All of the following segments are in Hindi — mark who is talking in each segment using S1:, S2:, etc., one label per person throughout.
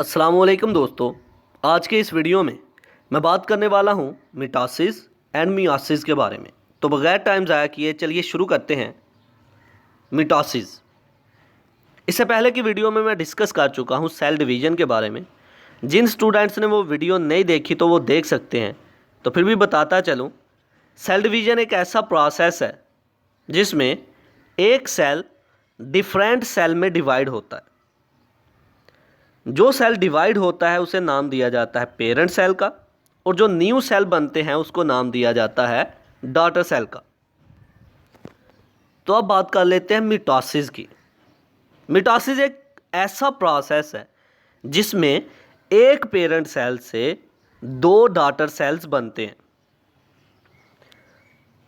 S1: अस्सलामुअलैकुम दोस्तों। आज के इस वीडियो में मैं बात करने वाला हूं मिटोसिस एंड मियोसिस के बारे में। तो बगैर टाइम ज़ाया किए चलिए शुरू करते हैं। मिटोसिस, इससे पहले की वीडियो में मैं डिस्कस कर चुका हूं सेल डिवीज़न के बारे में। जिन स्टूडेंट्स ने वो वीडियो नहीं देखी तो वो देख सकते हैं। तो फिर भी बताता चलूँ, सेल डिवीज़न एक ऐसा प्रोसेस है जिसमें एक सेल डिफरेंट सेल में डिवाइड होता है। जो सेल डिवाइड होता है उसे नाम दिया जाता है पेरेंट सेल का, और जो न्यू सेल बनते हैं उसको नाम दिया जाता है डॉटर सेल का। तो अब बात कर लेते हैं मिटोसिस की। मिटोसिस एक ऐसा प्रोसेस है जिसमें एक पेरेंट सेल से दो डॉटर सेल्स बनते हैं।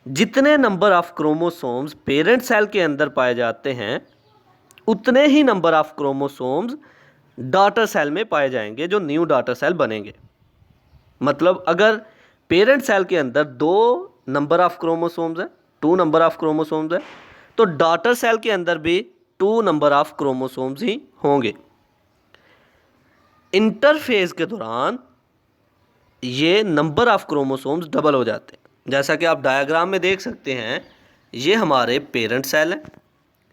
S1: जितने number of chromosomes parent cell के अंदर पाए जाते हैं उतने ही number of chromosomes daughter cell में पाए जाएंगे, जो न्यू डॉटर सेल बनेंगे। मतलब अगर पेरेंट सेल के अंदर दो नंबर ऑफ क्रोमोसोम्स है, 2 नंबर ऑफ क्रोमोसोम्स है, तो डॉटर सेल के अंदर भी 2 नंबर ऑफ क्रोमोसोम्स ही होंगे। इंटरफेज के दौरान ये नंबर ऑफ क्रोमोसोम्स डबल हो जाते हैं। जैसा कि आप डायग्राम में देख सकते हैं, ये हमारे पेरेंट सेल हैं,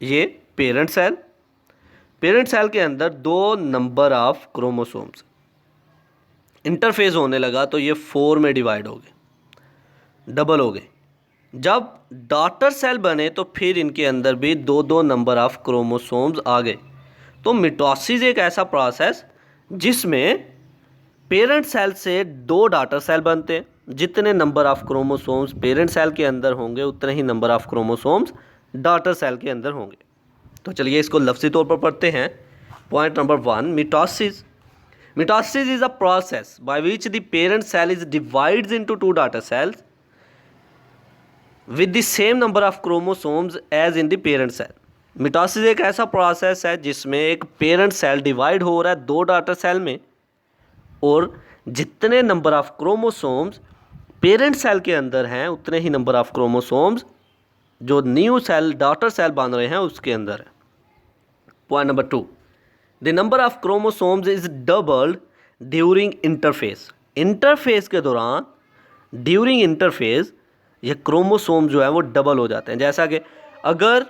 S1: ये पेरेंट सेल के अंदर 2 नंबर ऑफ क्रोमोसोम्स। इंटरफेज होने लगा तो ये 4 में डिवाइड हो गए, डबल हो गए। जब डॉटर सेल बने तो फिर इनके अंदर भी 2 नंबर ऑफ क्रोमोसोम्स आ गए। तो मिटोसिस एक ऐसा प्रोसेस जिसमें पेरेंट सेल से 2 डॉटर सेल बनते हैं। जितने number of chromosomes parent cell के अंदर होंगे उतने ही number of chromosomes daughter cell के अंदर होंगे। तो चलिए इसको लफ्ज़ी तौर पर पढ़ते हैं। Point number 1, mitosis. Mitosis is a process by which the parent cell is divided into 2 daughter cells with the same number of chromosomes as in the parent cell. Mitosis एक ऐसा प्रोसेस है जिसमें एक पेरेंट सेल डिवाइड हो रहा है 2 डॉटर सेल में, और जितने number of chromosomes parent cell के अंदर हैं उतने ही नंबर ऑफ क्रोमोसोम्स जो न्यू सेल डॉटर सेल बन रहे हैं उसके अंदर है। Point number 2, The number of chromosomes is doubled during interphase. Interphase के दौरान, ड्यूरिंग इंटरफेज, ये क्रोमोसोम जो है वो डबल हो जाते हैं। जैसा कि अगर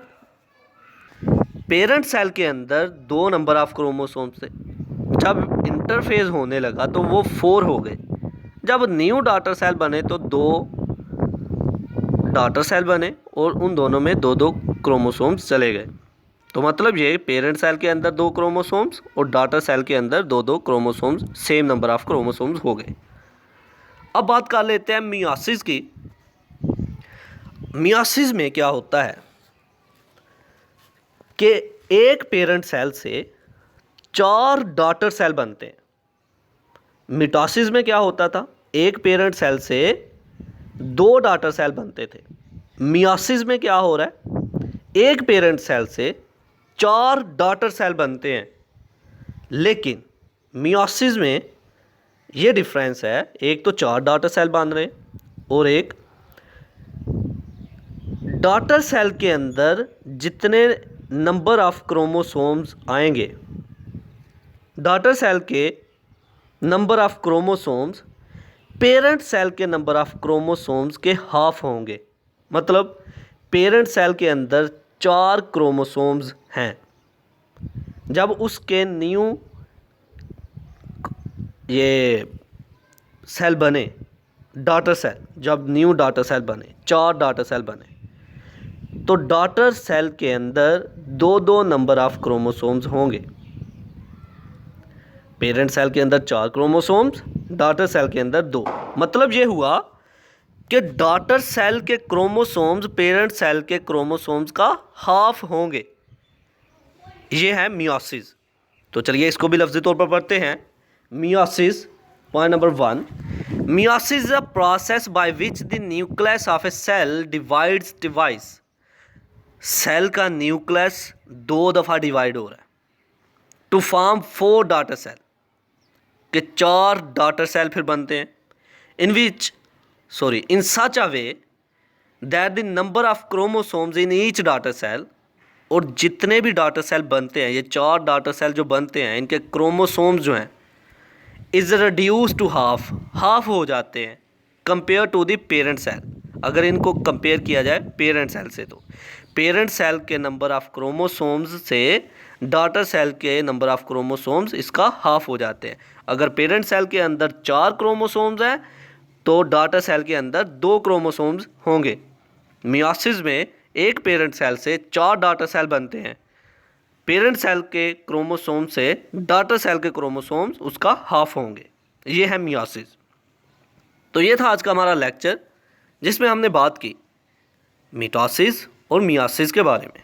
S1: पेरेंट सेल के अंदर 2 नंबर ऑफ क्रोमोसोम्स थे, जब इंटरफेज होने लगा तो वो 4 हो गए। जब न्यू डॉटर सेल बने तो 2 डॉटर सेल बने और उन दोनों में 2 क्रोमोसोम्स चले गए। तो मतलब ये पेरेंट सेल के अंदर 2 क्रोमोसोम्स और डॉटर सेल के अंदर 2 chromosomes, same number of chromosomes हो गए। अब बात कर लेते हैं मियोसिस की। मियोसिस में क्या होता है कि एक पेरेंट सेल से 4 डॉटर सेल बनते हैं। मिटोसिस में क्या होता था, एक पेरेंट सेल से 2 डॉटर सेल बनते थे। मियोसिस में क्या हो रहा है, एक पेरेंट सेल से 4 डॉटर सेल बनते हैं। लेकिन मियोसिस में ये डिफरेंस है, एक तो 4 डॉटर सेल बन रहे हैं और एक डॉटर सेल के अंदर जितने नंबर ऑफ क्रोमोसोम्स आएंगे, डॉटर सेल के number of chromosomes parent cell के नंबर ऑफ क्रोमोसोम्स के हाफ होंगे। मतलब पेरेंट सेल के अंदर 4 क्रोमोसोम्स हैं, जब उसके न्यू ये सेल बने, डॉटर सेल, जब न्यू डॉटर सेल बने, 4 डॉटर सेल बने, तो डॉटर सेल के अंदर 2 नंबर ऑफ क्रोमोसोम्स होंगे। पेरेंट सेल के अंदर 4 क्रोमोसोम्स, डॉटर सेल के अंदर 2। मतलब ये हुआ कि डॉटर सेल के क्रोमोसोम्स पेरेंट सेल के क्रोमोसोम्स का हाफ होंगे। ये है मियोसिस। तो चलिए इसको भी लफ्ज़ी तौर पर पढ़ते हैं। Meiosis, point number 1, meiosis is a process by which the nucleus of a cell divides device. Cell का न्यूक्लियस 2 दफ़ा डिवाइड हो रहा है टू फॉर्म 4 डॉटर सेल, के 4 डॉटर सेल फिर बनते हैं। in such a way that the number of chromosomes in each daughter cell, और जितने भी डॉटर सेल बनते हैं, ये 4 डॉटर सेल जो बनते हैं, इनके क्रोमोसोम्स जो हैं इज़ रिड्यूस टू हाफ हो जाते हैं compare to the parent cell. अगर इनको कंपेयर किया जाए पेरेंट सेल से, तो पेरेंट सेल के नंबर ऑफ क्रोमोसोम्स से डॉटर सेल के नंबर ऑफ क्रोमोसोम्स इसका हाफ हो जाते हैं। अगर पेरेंट सेल के अंदर 4 क्रोमोसोम्स हैं तो डॉटर सेल के अंदर 2 क्रोमोसोम्स होंगे। मियोसिस में एक पेरेंट सेल से 4 डॉटर सेल बनते हैं। पेरेंट सेल के क्रोमोसोम से डॉटर सेल के क्रोमोसोम्स उसका हाफ होंगे। ये है मियोसिस। तो ये था आज का हमारा लेक्चर जिसमें हमने बात की मिटोसिस और मियोसिस के बारे में।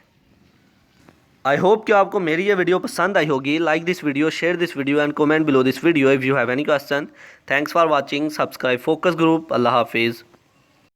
S1: आई होप कि आपको मेरी ये वीडियो पसंद आई होगी। Like this video, share this video and comment below this video if you have any question. Thanks for watching. Subscribe focus group. अल्लाह हाफिज़।